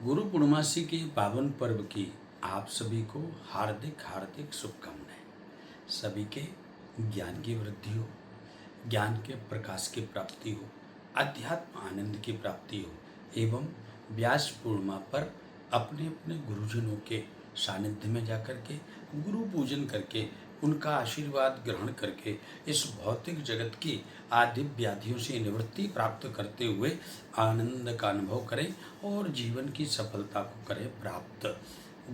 गुरु पूर्णिमासी के पावन पर्व की आप सभी को हार्दिक हार्दिक शुभकामनाएं। सभी के ज्ञान की वृद्धि हो, ज्ञान के प्रकाश की प्राप्ति हो, अध्यात्म आनंद की प्राप्ति हो एवं व्यास पूर्णिमा पर अपने अपने गुरुजनों के सानिध्य में जाकर के गुरु पूजन करके उनका आशीर्वाद ग्रहण करके इस भौतिक जगत की आदि व्याधियों से निवृत्ति प्राप्त करते हुए आनंद का अनुभव करें और जीवन की सफलता को करें प्राप्त।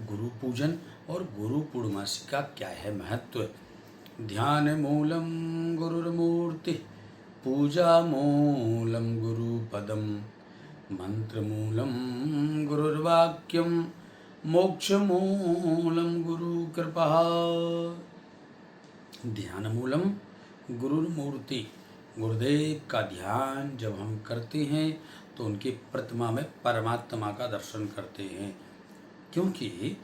गुरु पूजन और गुरु पूर्णिमासी का क्या है महत्व? ध्यान मूलम गुरुर्मूर्ति, पूजा मूलम गुरुपदम, मंत्र मूलम गुरुर्वाक्यम, मोक्ष मूलम गुरु कृपा। ध्यान मूलम गुरुर्मूर्ति, गुरुदेव का ध्यान जब हम करते हैं तो उनकी प्रतिमा में परमात्मा का दर्शन करते हैं, क्योंकि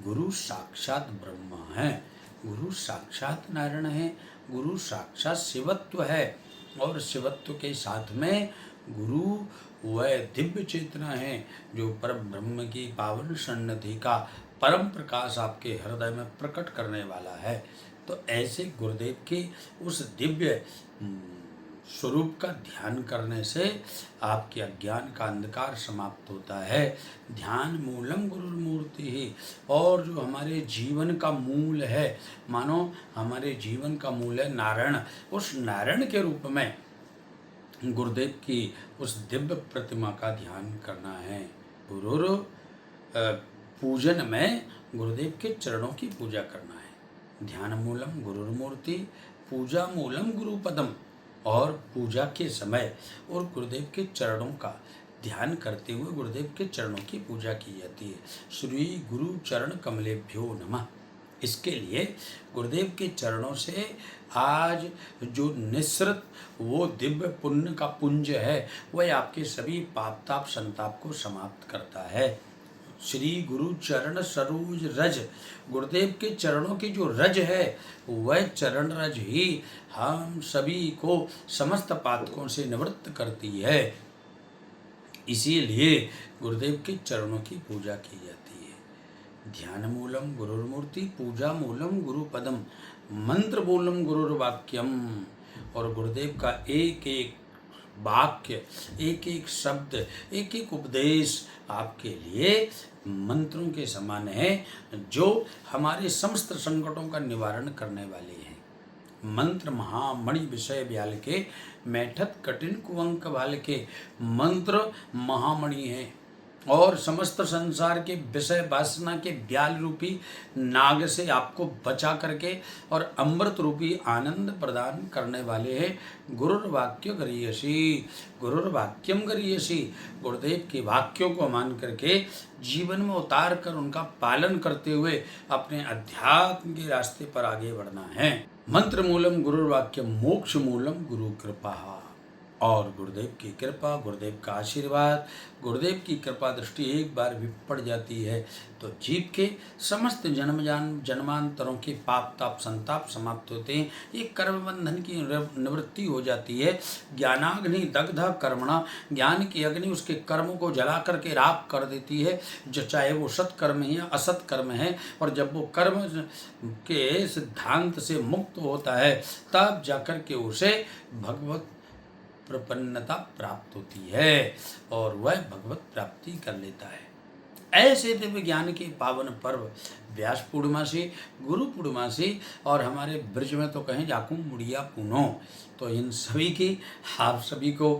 गुरु साक्षात ब्रह्म है, गुरु साक्षात नारायण है, गुरु साक्षात शिवत्व है और शिवत्व के साथ में गुरु वह दिव्य चेतना है जो परम ब्रह्म की पावन सन्निधि का परम प्रकाश आपके हृदय में प्रकट करने वाला है। तो ऐसे गुरुदेव के उस दिव्य स्वरूप का ध्यान करने से आपके अज्ञान का अंधकार समाप्त होता है। ध्यान मूलम गुरुर्मूर्ति ही, और जो हमारे जीवन का मूल है, मानो हमारे जीवन का मूल है नारायण, उस नारायण के रूप में गुरुदेव की उस दिव्य प्रतिमा का ध्यान करना है। गुरु पूजन में गुरुदेव के चरणों की पूजा करना है। ध्यान मूलम गुरुर्मूर्ति, पूजा मूलम गुरुपदम, और पूजा के समय और गुरुदेव के चरणों का ध्यान करते हुए गुरुदेव के चरणों की पूजा की जाती है। श्री गुरु चरण कमलेभ्यो नमः। इसके लिए गुरुदेव के चरणों से आज जो निसृत वो दिव्य पुण्य का पुंज है वह आपके सभी पाप ताप संताप को समाप्त करता है। श्री गुरु चरण सरोज रज, गुरुदेव के चरणों की जो रज है वह चरण रज ही हम सभी को समस्त पातकों से निवृत्त करती है। इसीलिए गुरुदेव के चरणों की पूजा की जाती है। ध्यान मूलम गुरुर्मूर्ति, पूजा मूलम गुरुपदम, मंत्र मूलम गुरुर्वाक्यम, और गुरुदेव का एक एक वाक्य, एक एक शब्द, एक एक उपदेश आपके लिए मंत्रों के समान है जो हमारे समस्त संकटों का निवारण करने वाले हैं। मंत्र महामणि विषय ब्याल के, मैठत कठिन कुअंक भाल के, मंत्र महामणि है और समस्त संसार के विषय वासना के ब्याल रूपी नाग से आपको बचा करके और अमृत रूपी आनंद प्रदान करने वाले हैं। गुरुर्वाक्य गरीयसी, गुरुर्वाक्यम गरीयसी, गुरुदेव के वाक्यों को मान करके जीवन में उतार कर उनका पालन करते हुए अपने अध्यात्म के रास्ते पर आगे बढ़ना है। मंत्र मूलम गुरुर्वाक्यम, मोक्ष मूलम गुरु कृपा, और गुरुदेव की कृपा, गुरुदेव का आशीर्वाद, गुरुदेव की कृपा दृष्टि एक बार भी पड़ जाती है तो जीव के समस्त जन्मांतरों के पाप ताप संताप समाप्त होते हैं। ये कर्म बंधन की निवृत्ति हो जाती है। ज्ञानाग्नि दग्ध कर्मणा, ज्ञान की अग्नि उसके कर्मों को जला करके राख कर देती है, जो चाहे वो सत्कर्म है या असत कर्म है। और जब वो कर्म के सिद्धांत से मुक्त होता है तब जाकर के उसे भगवत प्रपन्नता प्राप्त होती है और वह भगवत प्राप्ति कर लेता है। ऐसे दिव्य ज्ञान के पावन पर्व व्यास पूर्णिमासी, गुरु पूर्णिमासी और हमारे ब्रज में तो कहें जाकू मुड़िया पूनो, तो इन सभी की आप सभी को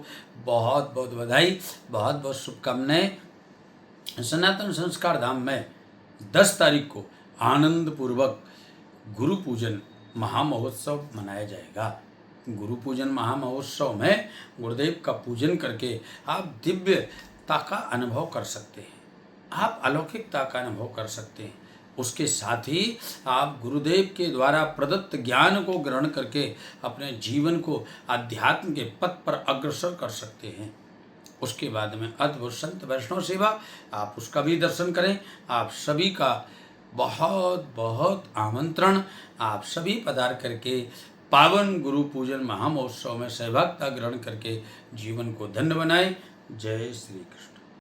बहुत बहुत बधाई, बहुत बहुत शुभकामनाएं। सनातन संस्कार धाम में 10 तारीख को आनंद पूर्वक गुरु पूजन महामहोत्सव मनाया जाएगा। गुरु पूजन महामहोत्सव में गुरुदेव का पूजन करके आप दिव्यता का अनुभव कर सकते हैं, आप अलौकिकता का अनुभव कर सकते हैं। उसके साथ ही आप गुरुदेव के द्वारा प्रदत्त ज्ञान को ग्रहण करके अपने जीवन को अध्यात्म के पथ पर अग्रसर कर सकते हैं। उसके बाद में अद्भुत संत वैष्णव सेवा, आप उसका भी दर्शन करें। आप सभी का बहुत बहुत आमंत्रण, आप सभी पधार करके पावन गुरु पूजन महामहोत्सव में सहभागिता ग्रहण करके जीवन को धन्य बनाएं। जय श्री कृष्ण।